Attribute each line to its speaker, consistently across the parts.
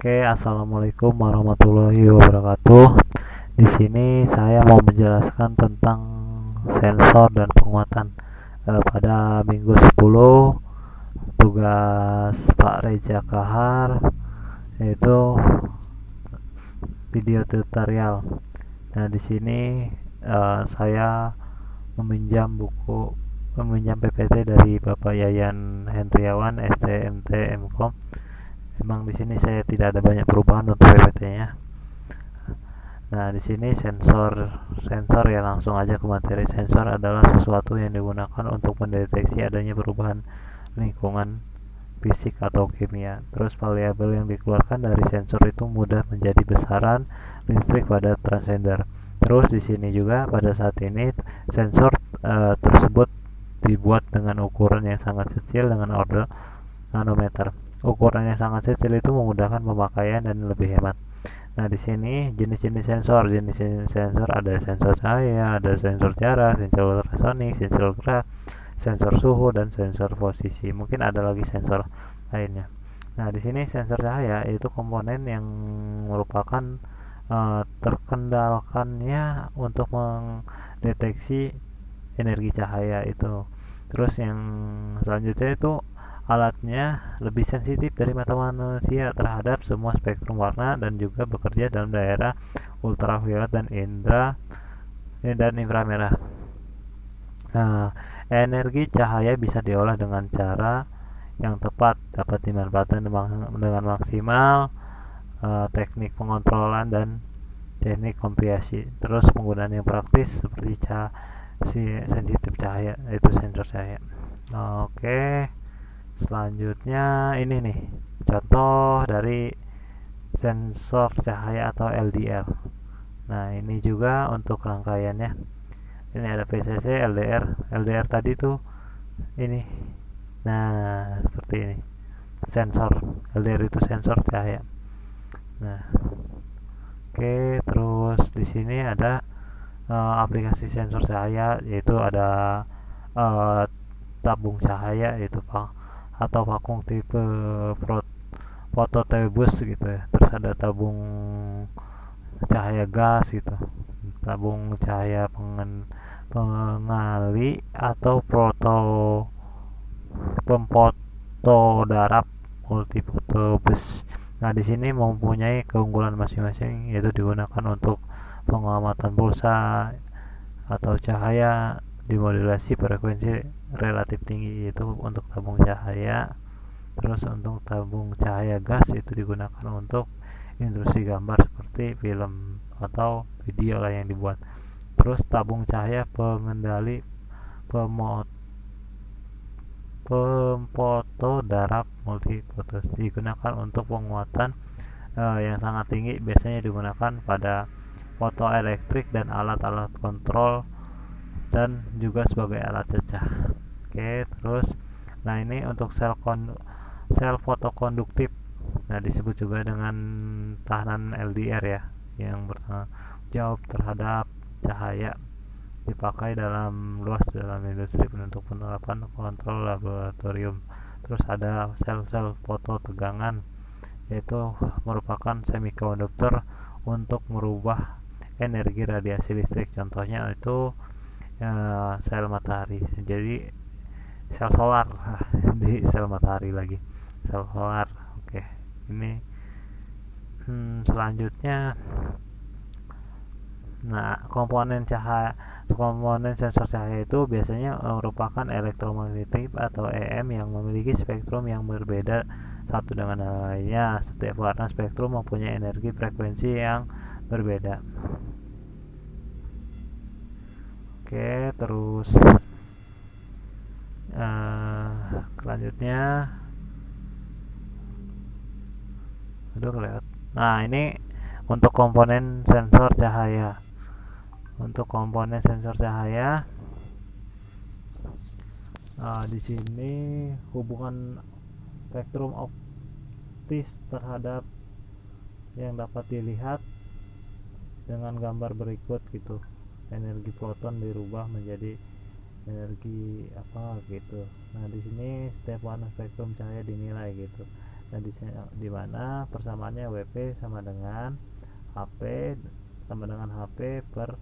Speaker 1: Oke, assalamualaikum warahmatullahi wabarakatuh. Di sini saya mau menjelaskan tentang sensor dan penguatan. Pada minggu 10 tugas Pak Reza Kahar yaitu video tutorial. Nah, di sini saya meminjam PPT dari Bapak Yayan Hendriawan STMT Mkom. Memang di sini saya tidak ada banyak perubahan untuk PPT-nya. Nah, di sini sensor ya, langsung aja ke materi. Sensor adalah sesuatu yang digunakan untuk mendeteksi adanya perubahan lingkungan fisik atau kimia. Terus variabel yang dikeluarkan dari sensor itu mudah menjadi besaran listrik pada transceiver. Terus di sini juga pada saat ini sensor tersebut dibuat dengan ukuran yang sangat kecil dengan order nanometer. Ukuran yang sangat kecil itu memudahkan pemakaian dan lebih hemat. Nah, di sini jenis-jenis sensor ada sensor cahaya, ada sensor jarak, sensor ultrasonik, sensor gerak, sensor suhu, dan sensor posisi. Mungkin ada lagi sensor lainnya. Nah, di sini sensor cahaya itu komponen yang merupakan terkendalkannya untuk mendeteksi energi cahaya itu. Terus yang selanjutnya itu alatnya lebih sensitif dari mata manusia terhadap semua spektrum warna dan juga bekerja dalam daerah ultraviolet dan inframerah. Nah, energi cahaya bisa diolah dengan cara yang tepat, dapat dimanfaatkan dengan maksimal, teknik pengontrolan dan teknik kompresi. Terus penggunaan yang praktis seperti sensitif cahaya, itu sensor cahaya. Oke. Selanjutnya ini nih contoh dari sensor cahaya atau LDR. Nah, ini juga untuk rangkaiannya. Ini ada PCC, LDR tadi tuh ini. Nah, seperti ini. Sensor LDR itu sensor cahaya. Nah, oke, terus di sini ada aplikasi sensor cahaya, yaitu ada tabung cahaya, yaitu atau vakum tipe phototubus gitu ya. Terus ada tabung cahaya gas gitu, tabung cahaya pengali atau pemfotodarab multifotobus. Nah, di sini mempunyai keunggulan masing-masing, yaitu digunakan untuk pengamatan pulsa atau cahaya dimodulasi frekuensi relatif tinggi, yaitu untuk tabung cahaya. Terus untuk tabung cahaya gas itu digunakan untuk industri gambar seperti film atau video lah yang dibuat. Terus tabung cahaya pengendali pemfotodarab multifotos digunakan untuk penguatan yang sangat tinggi, biasanya digunakan pada fotoelektrik dan alat-alat kontrol dan juga sebagai alat cecah. Oke, terus nah ini untuk sel fotokonduktif. Nah, disebut juga dengan tahanan LDR ya, yang bertanggung jawab terhadap cahaya, dipakai luas dalam industri untuk penerapan kontrol laboratorium. Terus ada sel-sel fototegangan, yaitu merupakan semikonduktor untuk merubah energi radiasi listrik. Contohnya itu sel matahari. Jadi sel solar di sel matahari lagi, sel solar. Oke, ini selanjutnya. Nah, komponen sensor cahaya itu biasanya merupakan elektromagnetik atau EM yang memiliki spektrum yang berbeda satu dengan lainnya. Setiap warna spektrum mempunyai energi frekuensi yang berbeda. Oke, terus selanjutnya kelewat. Nah, ini untuk komponen sensor cahaya. Untuk komponen sensor cahaya, di sini hubungan spektrum optis terhadap yang dapat dilihat dengan gambar berikut gitu. Energi foton dirubah menjadi energi apa gitu. Nah, di sini setiap warna spektrum cahaya dinilai gitu. Nah di mana persamaannya WP sama dengan HP per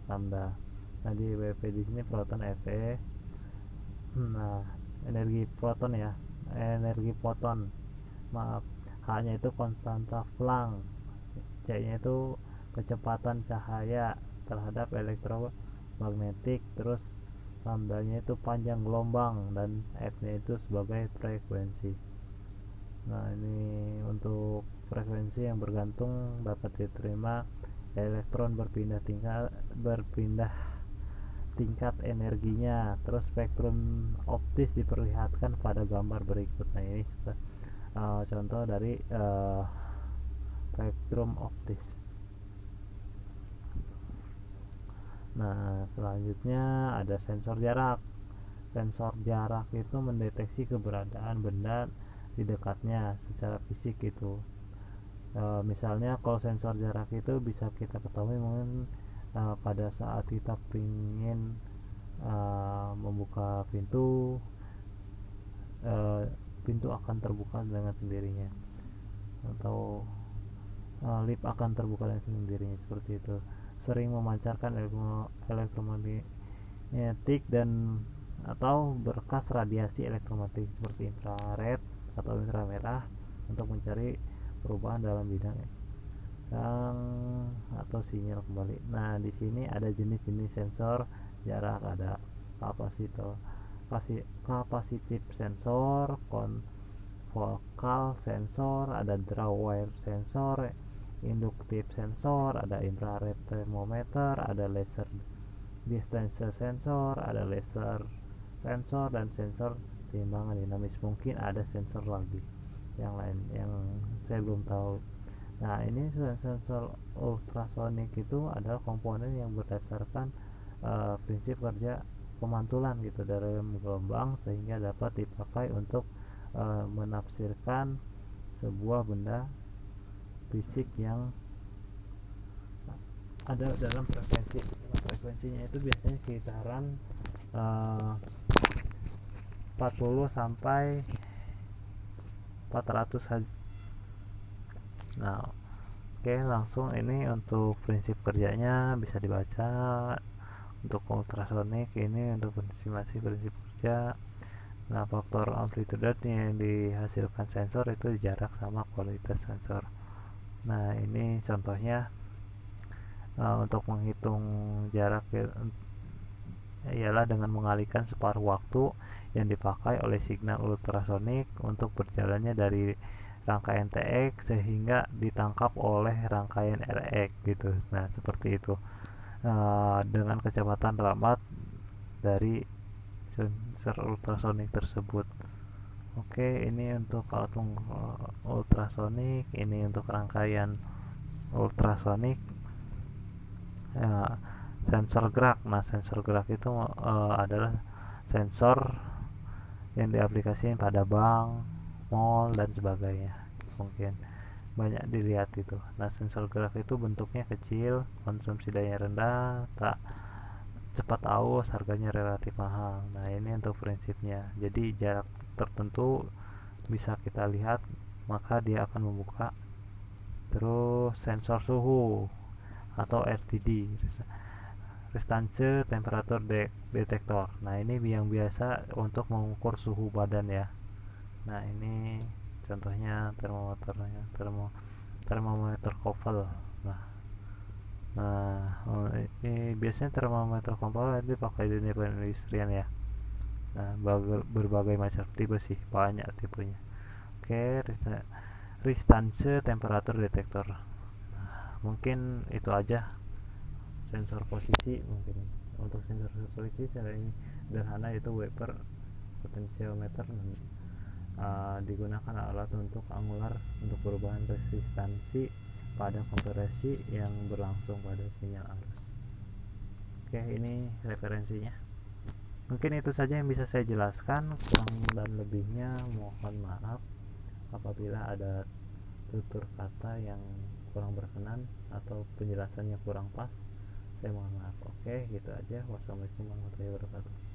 Speaker 1: lambda. Nah di WP di sini proton Fe. Nah energi proton ya, energi foton, maaf, H-nya itu konstanta Planck, C-nya itu kecepatan cahaya terhadap elektromagnetik, terus lambdanya itu panjang gelombang, dan F-nya itu sebagai frekuensi. Nah ini untuk frekuensi yang bergantung dapat diterima elektron berpindah tingkat energinya. Terus spektrum optis diperlihatkan pada gambar berikut. Nah ini contoh dari spektrum optis. Nah selanjutnya ada sensor jarak. Sensor jarak itu mendeteksi keberadaan benda di dekatnya secara fisik itu. Misalnya kalau sensor jarak itu bisa kita ketahui mungkin pada saat kita ingin membuka pintu, pintu akan terbuka dengan sendirinya, atau lift akan terbuka dengan sendirinya, seperti itu. Sering memancarkan elektromagnetik dan atau berkas radiasi elektromagnetik seperti infrared atau inframerah untuk mencari perubahan dalam bidang atau sinyal kembali. Nah di sini ada jenis-jenis sensor jarak, ada kapasitif sensor, konvokal sensor, ada draw wire sensor, induktif sensor, ada infrared thermometer, ada laser distance sensor, ada laser sensor, dan sensor timbangan dinamis. Mungkin ada sensor lagi yang lain yang saya belum tahu. Nah ini sensor ultrasonik itu adalah komponen yang berdasarkan prinsip kerja pemantulan gitu dalam gelombang, sehingga dapat dipakai untuk menafsirkan sebuah benda fisik yang ada dalam frekuensi. Frekuensinya itu biasanya sekitaran 40 sampai 400 Hz. Nah oke, langsung ini untuk prinsip kerjanya bisa dibaca. Untuk ultrasonik ini untuk estimasi prinsip kerja. Nah faktor amplitude yang dihasilkan sensor itu jarak sama kualitas sensor. Nah ini contohnya untuk menghitung jarak ialah dengan mengalihkan separuh waktu yang dipakai oleh signal ultrasonik untuk berjalannya dari rangkaian TX sehingga ditangkap oleh rangkaian RX gitu. Nah seperti itu, dengan kecepatan ramad dari sensor ultrasonik tersebut. Oke, ini untuk alat ultrasonik, ini untuk rangkaian ultrasonik. Sensor gerak. Nah sensor gerak itu adalah sensor yang diaplikasikan pada bank, mall, dan sebagainya. Mungkin banyak dilihat itu. Nah sensor gerak itu bentuknya kecil, konsumsi daya rendah, tak cepat aus, harganya relatif mahal. Nah ini untuk prinsipnya. Jadi jarak tertentu bisa kita lihat, maka dia akan membuka. Terus sensor suhu atau RTD, restance temperatur detektor. Nah ini yang biasa untuk mengukur suhu badan ya. Nah ini contohnya termometer Koffel. Nah ini biasanya termometer Koffel itu dipakai di dunia perindustrian ya. Nah berbagai macam tipe sih, banyak tipenya. Oke, restance temperatur detektor. Nah, mungkin itu aja sensor posisi. Mungkin untuk sensor posisi secara ini sederhana, itu Weber potentiometer. Digunakan alat untuk angular untuk perubahan resistansi pada kompresi yang berlangsung pada sinyal arus. Oke, ini referensinya. Mungkin itu saja yang bisa saya jelaskan, kurang dan lebihnya mohon maaf apabila ada tutur kata yang kurang berkenan atau penjelasannya kurang pas. Saya mohon maaf. Oke, gitu aja. Wassalamualaikum warahmatullahi wabarakatuh.